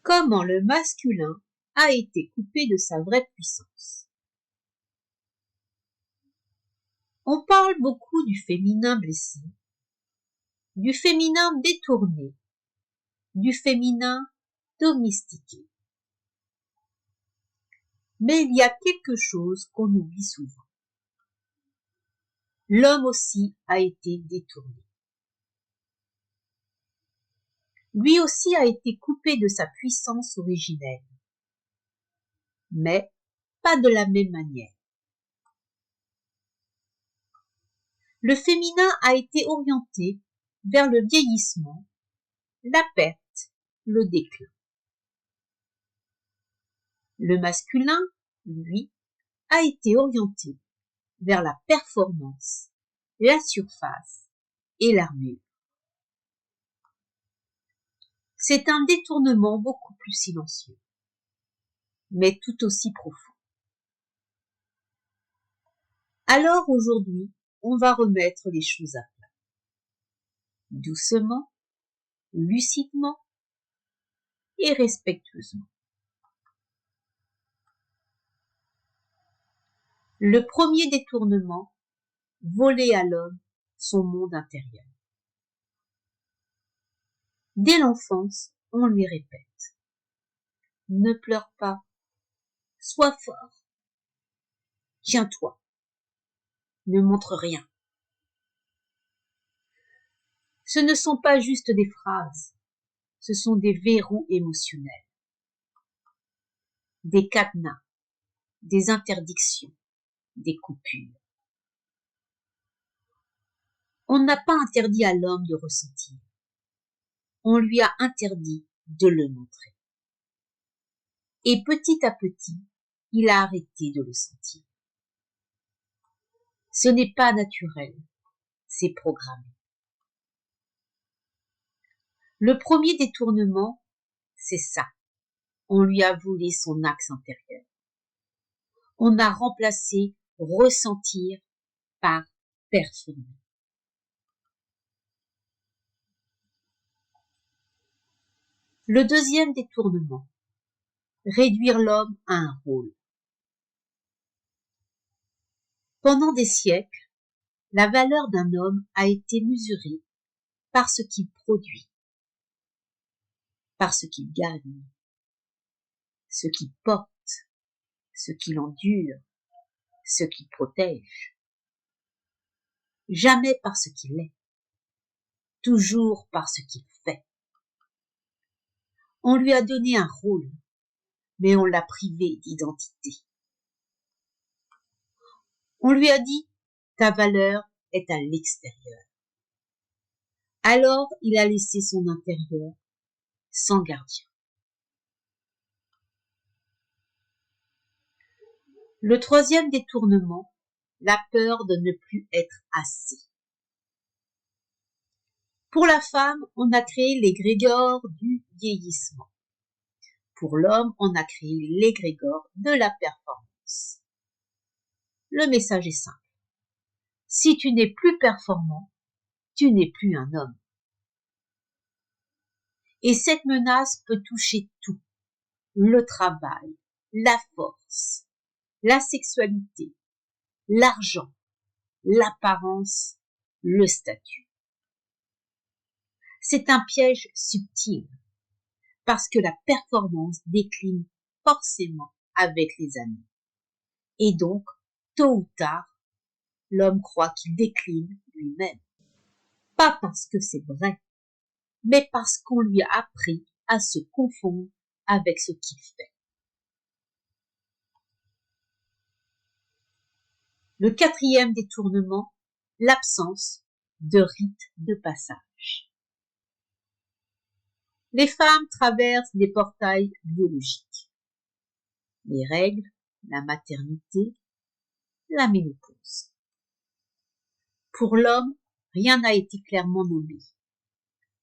Comment le masculin a été coupé de sa vraie puissance. On parle beaucoup du féminin blessé, du féminin détourné, du féminin domestiqué. Mais il y a quelque chose qu'on oublie souvent. L'homme aussi a été détourné. Lui aussi a été coupé de sa puissance originelle, mais pas de la même manière. Le féminin a été orienté vers le vieillissement, la perte, le déclin. Le masculin, lui, a été orienté vers la performance, la surface et l'armure. C'est un détournement beaucoup plus silencieux, mais tout aussi profond. Alors aujourd'hui, on va remettre les choses à plat. Doucement, lucidement et respectueusement. Le premier détournement, voler à l'homme son monde intérieur. Dès l'enfance, on lui répète « Ne pleure pas, sois fort, tiens-toi, ne montre rien ». Ce ne sont pas juste des phrases, ce sont des verrous émotionnels, des cadenas, des interdictions, des coupures. On n'a pas interdit à l'homme de ressentir, on lui a interdit de le montrer. Et petit à petit, il a arrêté de le sentir. Ce n'est pas naturel, c'est programmé. Le premier détournement, c'est ça. On lui a volé son axe intérieur. On a remplacé ressentir par performer. Le deuxième détournement, réduire l'homme à un rôle. Pendant des siècles, la valeur d'un homme a été mesurée par ce qu'il produit, par ce qu'il gagne, ce qu'il porte, ce qu'il endure, ce qu'il protège. Jamais par ce qu'il est, toujours par ce qu'il fait. On lui a donné un rôle, mais on l'a privé d'identité. On lui a dit, ta valeur est à l'extérieur. Alors il a laissé son intérieur sans gardien. Le troisième détournement, la peur de ne plus être assez. Pour la femme, on a créé l'égrégore du vieillissement. Pour l'homme, on a créé l'égrégore de la performance. Le message est simple. Si tu n'es plus performant, tu n'es plus un homme. Et cette menace peut toucher tout. Le travail, la force, la sexualité, l'argent, l'apparence, le statut. C'est un piège subtil parce que la performance décline forcément avec les années. Et donc, tôt ou tard, l'homme croit qu'il décline lui-même. Pas parce que c'est vrai, mais parce qu'on lui a appris à se confondre avec ce qu'il fait. Le quatrième détournement, l'absence de rite de passage. Les femmes traversent des portails biologiques. Les règles, la maternité, la ménopause. Pour l'homme, rien n'a été clairement nommé.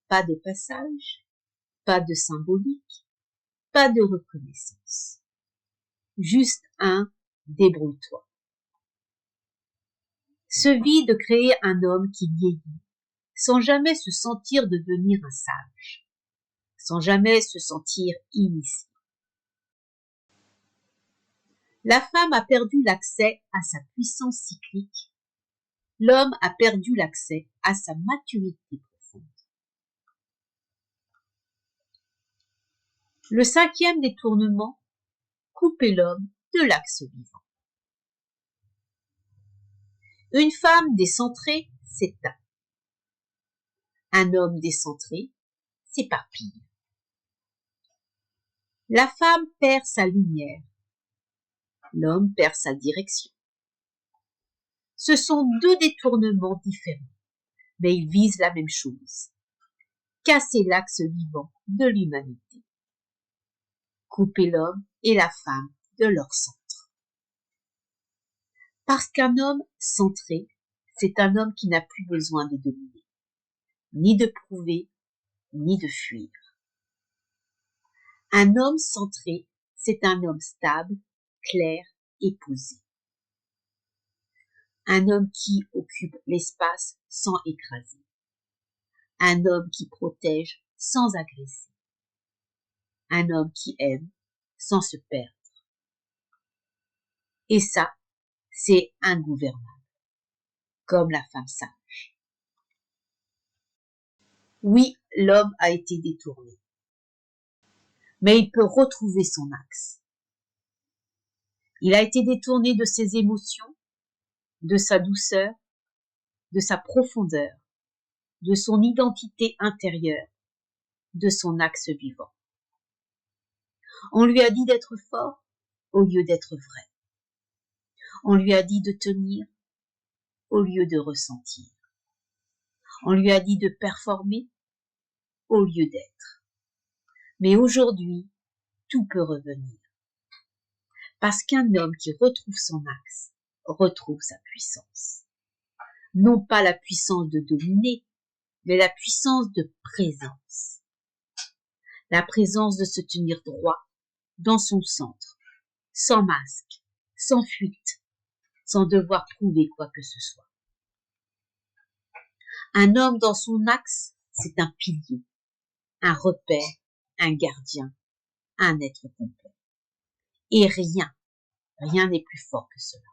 Pas de passage, pas de symbolique, pas de reconnaissance. Juste un débrouille-toi. Ce vide crée un homme qui vieillit, sans jamais se sentir devenir un sage, sans jamais se sentir initié. La femme a perdu l'accès à sa puissance cyclique. L'homme a perdu l'accès à sa maturité profonde. Le 5e détournement, couper l'homme de l'axe vivant. Une femme décentrée s'éteint. Un homme décentré s'éparpille. La femme perd sa lumière. L'homme perd sa direction. Ce sont deux détournements différents, mais ils visent la même chose. Casser l'axe vivant de l'humanité. Couper l'homme et la femme de leur centre. Parce qu'un homme centré, c'est un homme qui n'a plus besoin de dominer, ni de prouver, ni de fuir. Un homme centré, c'est un homme stable, clair et posé. Un homme qui occupe l'espace sans écraser. Un homme qui protège sans agresser. Un homme qui aime sans se perdre. Et ça, c'est ingouvernable, comme la femme sage. Oui, l'homme a été détourné, mais il peut retrouver son axe. Il a été détourné de ses émotions, de sa douceur, de sa profondeur, de son identité intérieure, de son axe vivant. On lui a dit d'être fort au lieu d'être vrai. On lui a dit de tenir au lieu de ressentir. On lui a dit de performer au lieu d'être. Mais aujourd'hui, tout peut revenir. Parce qu'un homme qui retrouve son axe retrouve sa puissance. Non pas la puissance de dominer, mais la puissance de présence. La présence de se tenir droit dans son centre, sans masque, sans fuite, sans devoir prouver quoi que ce soit. Un homme dans son axe, c'est un pilier, un repère, un gardien, un être complet. Et rien n'est plus fort que cela.